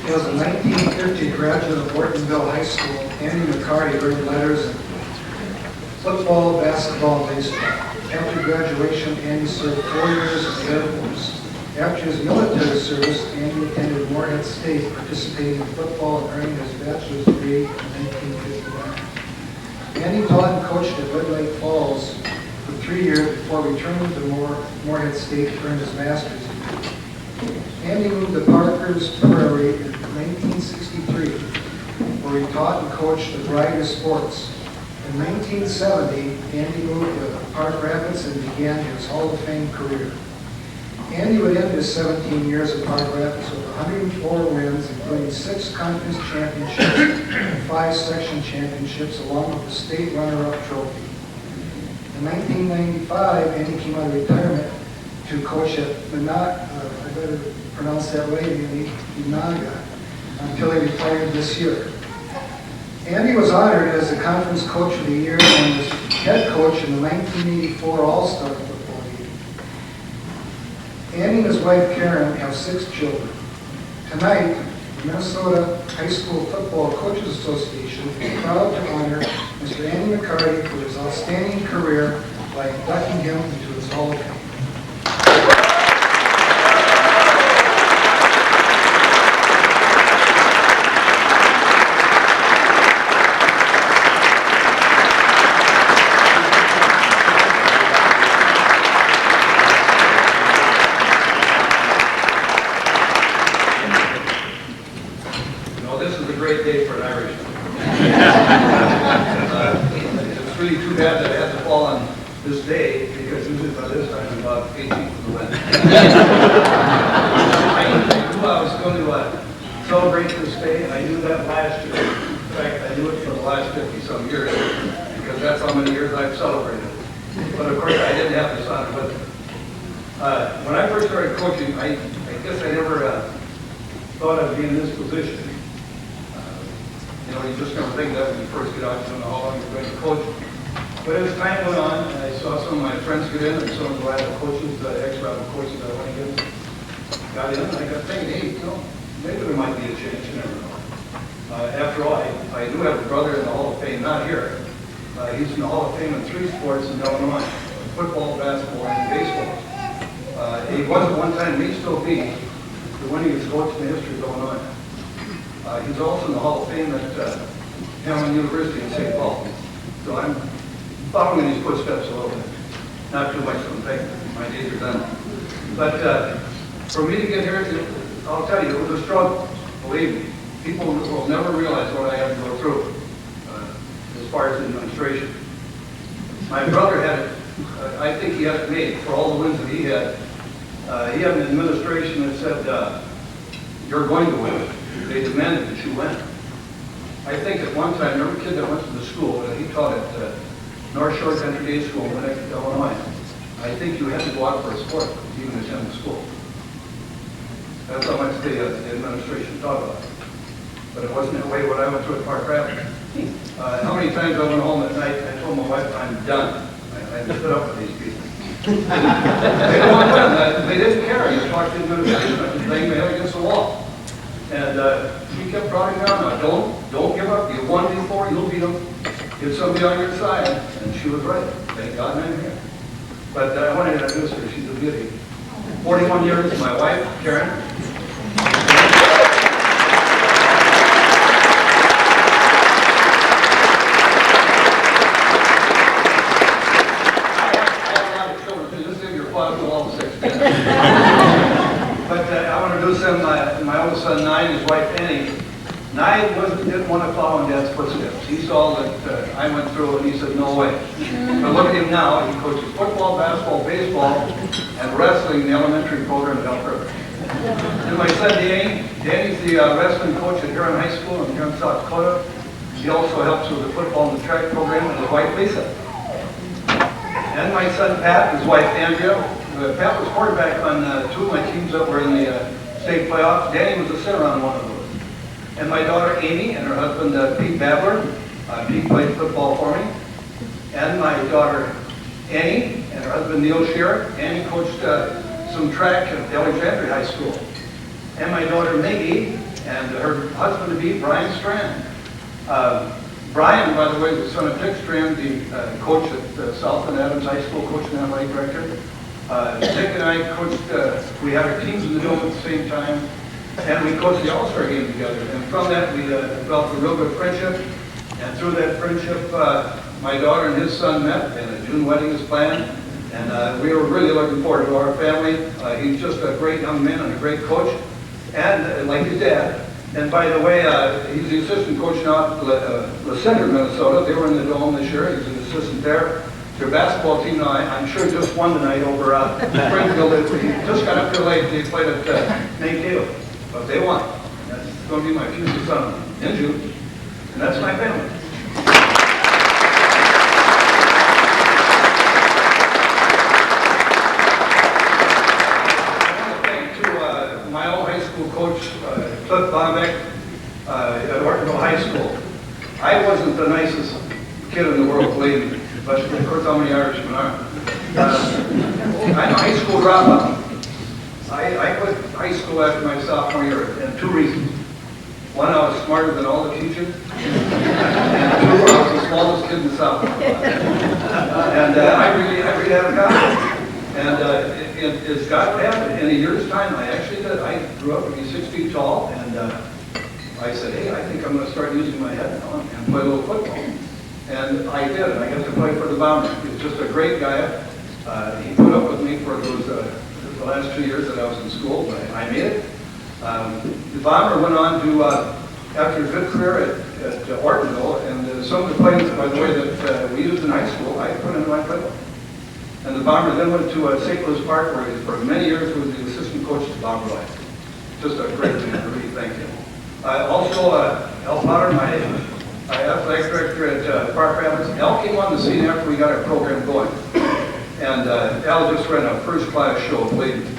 As a 1950 graduate of Ortonville High School, Andy McCarty earned letters in football, basketball, and baseball. After graduation, Andy served 4 years in the Air Force. After his military service, Andy attended Morehead State, participating in football and earning his bachelor's degree in 1959. Andy taught and coached at Red Lake Falls for 3 years before returning to Morehead State to earn his master's degree. Andy moved to Parker's Prairie in 1963, where he taught and coached a variety of sports. In 1970, Andy moved to Park Rapids and began his Hall of Fame career. Andy would end his 17 years at Park Rapids with 104 wins, including 6 conference championships and 5 section championships, along with the state runner-up trophy. In 1995, Andy came out of retirement to coach at I better pronounce that right, Minaga, until he retired this year. Andy was honored as the Conference Coach of the Year and was head coach in the 1984 All-Star Football Game. Andy and his wife Karen have 6 children. Tonight, the Minnesota High School Football Coaches Association is proud to honor Mr. Andy McCarty for his outstanding career by inducting him into its Hall of Fame. Great day for an Irishman. It's really too bad that it had to fall on this day, because usually by this time I'm about 18 from the win. I knew I was going to celebrate this day, and I knew that last year. In fact, I knew it for the last 50-some years, because that's how many years I've celebrated. But of course, I didn't have this honor with me. When I first started coaching, I guess I never thought I'd be in this position. You know, you just never think that when you first get out, you don't know how long you're going to coach. But as time went on, and I saw some of my friends get in, and some of the rival coaches, ex-rival coaches that I went against, got in, and I got thinking, hey, you know, maybe there might be a change, you never know. After all, I do have a brother in the Hall of Fame, not here. He's in the Hall of Fame in 3 sports in Illinois: football, basketball, and baseball. He was at one time, may still be, the winningest coach in the history of Illinois. He's also in the Hall of Fame at Hamline University in St. Paul. So I'm following in his footsteps a little bit. Not too much, I don't think. My days are done. But for me to get here, I'll tell you, it was a struggle. Believe me. People will never realize what I had to go through as far as administration. My brother had it, I think he had it made for all the wins that he had. He had an administration that said, you're going to win. They demanded that you win. I think at one time, every kid that went to the school, he taught at North Shore Country Day School in Winnetka, Illinois. I think you had to go out for a sport to even attend the school. That's how much the administration taught about it. But it wasn't that way when I went through at Park Rapids. How many times I went home at night and I told my wife, I'm done. I had to put up with these people. They didn't want to win. They didn't care. You talked to the administration, I could bang my head against the wall. And she kept prodding me on, don't give up. You won before, you'll beat them. Get somebody on your side. And she was right. Thank God I'm here. But I want to introduce her. She's a beauty. 41 years, my wife, Karen. My oldest son, Nye, his wife, Annie. Nye didn't want to follow in Dad's footsteps. He saw that I went through it, and he said, no way. But look at him now. He coaches football, basketball, baseball, and wrestling in the elementary program at Elk River. And my son, Danny's the wrestling coach at Huron High School in Huron, South Dakota. He also helps with the football and the track program with his wife, Lisa. And my son, Pat, his wife, Andrea. Pat was quarterback on 2 of my teams that were in the state playoffs. Danny was a center on one of those. And my daughter Amy and her husband Pete Babler. Pete played football for me. And my daughter Annie and her husband Neil Shearer. Annie coached some track at Alexandria High School. And my daughter Maggie and her husband-to-be, Brian Strand. Brian, by the way, is the son of Dick Strand, the coach at South and Adams High School, coach and athletic director. Dick and I coached, we had our teams in the dome at the same time, and we coached the All-Star game together. And from that, we developed a real good friendship. And through that friendship, my daughter and his son met, and a June wedding is planned. And we were really looking forward to our family. He's just a great young man and a great coach, and like his dad. And by the way, he's the assistant coach now at La Center, Minnesota. They were in the Dome this year. He's an assistant there. Their basketball team now, I'm sure, just won tonight over Springfield. He just got up here late. They played at Mankato, but they won. That's going to be my future son in June, and that's my family. My old high school coach, Cliff Bombeck, at Ortonville High School. I wasn't the nicest kid in the world, believe me, but of course how many Irishmen are. I'm a high school dropout. I quit high school after my sophomore year, and 2 reasons. One, I was smarter than all the teachers, and 2, I was the smallest kid in the South. And I really had a guy. And it's got to happen. In a year's time, I actually did. I grew up to be 6 feet tall, and I said, hey, I think I'm going to start using my head now and play a little football. And I did, and I got to play for the Bombers. He was just a great guy. He put up with me for those the last 2 years that I was in school, but I made it. The Bomber went on to, after a good career at Ortonville, and some of the plays, by the way, that we used in high school, I put into my playbook. And the Bomber then went to St. Louis Park, where he, for many years, was the assistant coach to Bomber Life. Just a great man, I really thank him. Also, Al Potter, my athletic director at Park Rapids. Al came on the scene after we got our program going. And Al just ran a first-class show, believe me.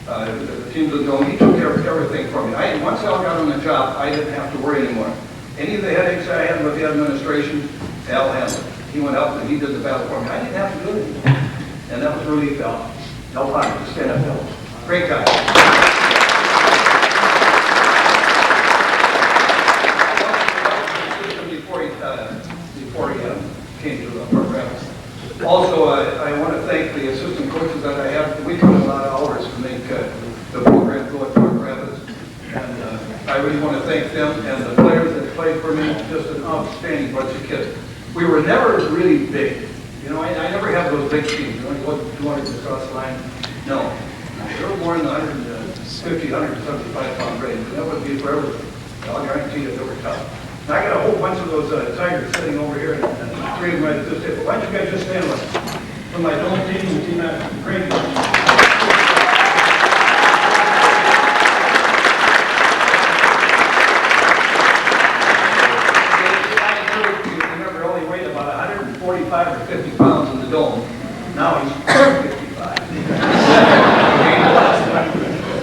The teams in the Dome, he took care of everything for me. Once Al got on the job, I didn't have to worry anymore. Any of the headaches I had with the administration, Al handled it. He went out and he did the battle for me. I didn't have to do anything. And that was relief, Al. Al Potter, stand up, Al. Great guy. Before he came to the Park Rapids. Also, I want to thank the assistant coaches that I have. We put in a lot of hours to make the program go at Park Rapids. And I really want to thank them and the players that played for me. Just an outstanding bunch of kids. We were never really big. You know, I never had those big teams. You know, you wasn't 200 across the line. No. They were more in the 150, 175 pound range. And that would be for everybody. I'll guarantee you they were tough. And I got a whole bunch of those Tigers sitting over here, and 3 of them right at this table. Why don't you guys just stand with me? From my Dome team and team after crazy. Remember, only weighed about 145 or 50 pounds in the Dome. Now he's 55.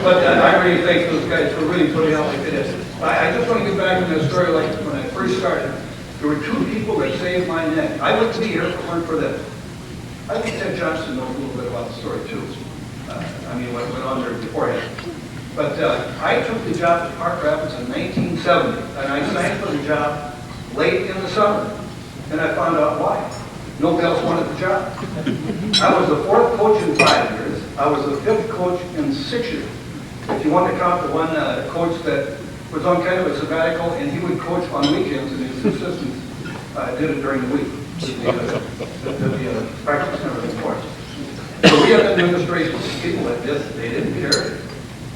But I really thank those guys for really putting out like this. I just want to get back to the story like when I first started. There were 2 people that saved my neck. I wouldn't be here if it weren't for them. I think Ted Johnson knows a little bit about the story too. I mean, what went on there beforehand. But I took the job at Park Rapids in 1970, and I signed for the job late in the summer. And I found out why. Nobody else wanted the job. I was the 4th coach in 5 years. I was the 5th coach in 6 years. If you want to count the one coach that was on kind of a sabbatical, and he would coach on weekends, and his assistants did it during the week. The practice and everything for us. So we had administration people like this, they didn't care.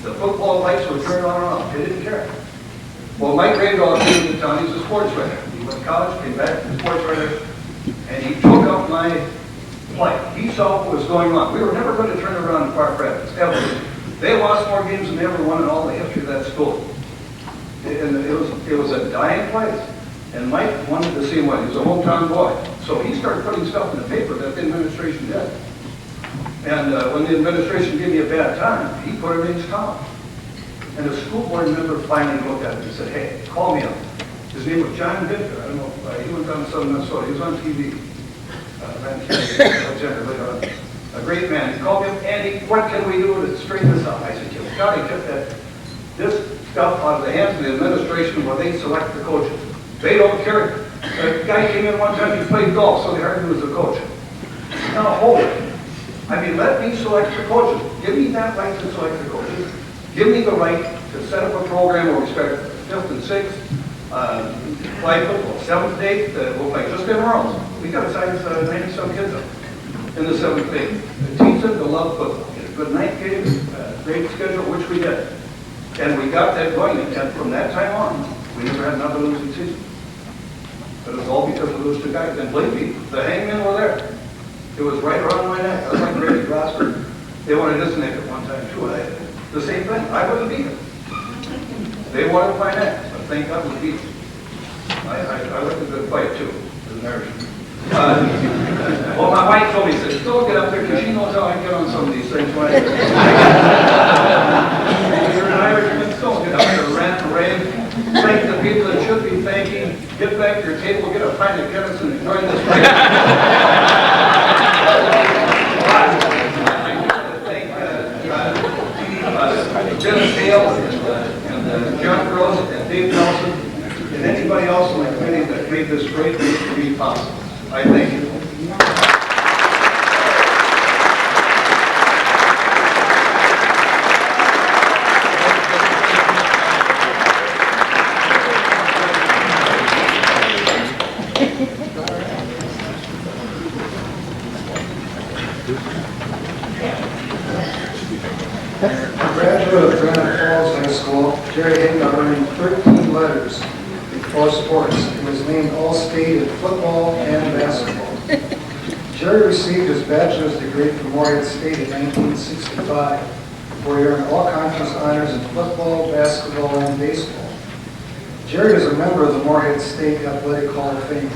The football lights were turned on and off, they didn't care. Well, Mike Randolph came to town, he's a sports writer. He went to college, came back to sports writer, and he took up my plight. He saw what was going on. We were never going to turn around in Park Rapids, ever. They lost more games than they ever won in all the history of that school. And it was a dying place. And Mike wanted to see one. He was a hometown boy. So he started putting stuff in the paper that the administration did. And when the administration gave me a bad time, he put it in his column. And a school board member finally looked at it and said, hey, call me up. His name was John Bitter. I don't know, he went down to Southern Minnesota. He was on TV. A great man. He called me up, Andy, what can we do to straighten this out? I said, you've got to get that. This stuff out of the hands of the administration where they select the coaches. They don't care. A guy came in one time, he played golf, so they hired him as a coach. Now, hold it. I mean, let me select the coaches. Give me that right to select the coaches. Give me the right to set up a program where we start 5th and 6th, flag football, 7th and 8th, we'll play just in rows. We got to sign 90-some kids up in the 7th grade. Teach them to love football. Get a good night game, great schedule, which we did. And we got that going, and from that time on, we never had another losing season. But it was all because of those two guys. And believe me, the hangmen were there. It was right around my neck. I was like Grady Grosser. They wanted his neck at one time, too. The same thing. I wouldn't beat him. They wanted my neck, but thank God we beat him. I liked a good fight, too, as an Irish. Well, my wife told me, she said, don't get up there, because she knows how I get on some of these things. When you're an Irishman, don't get up there, rant and rave. Thank the people that should be thanking. Get back to your table, get a pint of Guinness, and enjoy this fight. Dennis Hale and John Gross and Dave Nelson and anybody else on the committee that made this great meeting to be possible. I thank you. Graduate of Granite Falls High School, Jerry Hayden earned 13 letters in 4 sports and was named All-State in football and basketball. Jerry received his bachelor's degree from Morehead State in 1965, where he earned all-conference honors in football, basketball, and baseball. Jerry is a member of the Morehead State Athletic Hall of Fame.